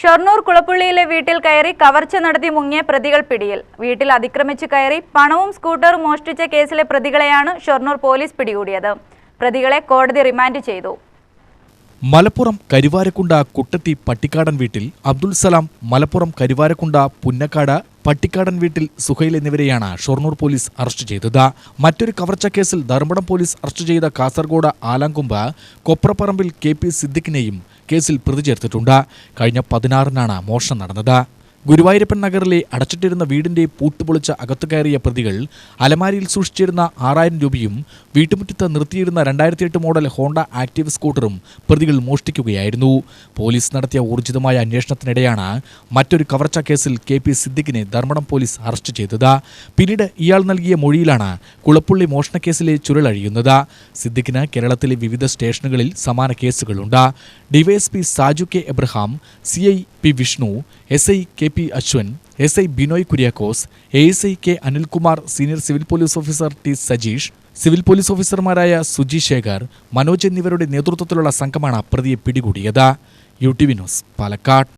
ഷൊർണൂർ കുളപ്പുള്ളിയിലെ വീട്ടിൽ കയറി കവർച്ച നടത്തി മുങ്ങിയ പ്രതികൾ പിടിയിൽ. വീട്ടിൽ അതിക്രമിച്ചു കയറി പണവും സ്കൂട്ടറും മോഷ്ടിച്ച കേസിലെ പ്രതികളെയാണ് ഷൊർണൂർ പോലീസ് പിടികൂടിയത്. പ്രതികളെ കോടതി റിമാൻഡ് ചെയ്തു. മലപ്പുറം കരുവാരക്കുണ്ട കുട്ടത്തി പട്ടിക്കാടൻ വീട്ടിൽ അബ്ദുൽ സലാം, മലപ്പുറം കരുവാരക്കുണ്ട പുന്നക്കാട് പട്ടിക്കാടൻ വീട്ടിൽ സുഹൈൽ എന്നിവരെയാണ് ഷൊർണൂർ പോലീസ് അറസ്റ്റ് ചെയ്തത്. മറ്റൊരു കവർച്ച കേസിൽ ധർമ്മടം പോലീസ് അറസ്റ്റ് ചെയ്ത കാസർഗോഡ് ആലാങ്കൊമ്പ് കൊപ്രപ്പറമ്പിൽ KP സിദ്ദിഖിനെയും കേസിൽ പ്രതി ചേർത്തിട്ടുണ്ട്. കഴിഞ്ഞ 16-നാണ് മോഷണം നടന്നത്. ഗുരുവായൂരപ്പൻ നഗറിലെ അടച്ചിട്ടിരുന്ന വീടിന്റെ പൂട്ടുപൊളിച്ച അകത്തു കയറിയ പ്രതികൾ അലമാരിയിൽ സൂക്ഷിച്ചിരുന്ന 6000 രൂപയും വീട്ടുമുറ്റത്ത് നിർത്തിയിരുന്ന 2008 മോഡൽ ഹോണ്ട ആക്റ്റീവ് സ്കൂട്ടറും പ്രതികൾ മോഷ്ടിക്കുകയായിരുന്നു. പോലീസ് നടത്തിയ ഊർജിതമായ അന്വേഷണത്തിനിടെയാണ് മറ്റൊരു കവർച്ച കേസിൽ KP സിദ്ദിഖിനെ ധർമ്മടം പോലീസ് അറസ്റ്റ് ചെയ്തത്. പിന്നീട് ഇയാൾ നൽകിയ മൊഴിയിലാണ് കുളപ്പുള്ളി മോഷണക്കേസിലെ ചുരുളഴിയുന്നത്. സിദ്ദിഖിന് കേരളത്തിലെ വിവിധ സ്റ്റേഷനുകളിൽ സമാന കേസുകളുണ്ട്. DYSP Saju K Abraham, CI P Vishnu, SI KP Ashwan, SI Binoy Kuriakose, ASI K Anilkumar, senior civil police officer T Sajeesh, civil police ഓഫീസർമാരായ സുജി ശേഖർ, മനോജ് എന്നിവരുടെ നേതൃത്വത്തിലുള്ള സംഘമാണ് പ്രതിയെ പിടികൂടിയത്. UTV news, Palakkad.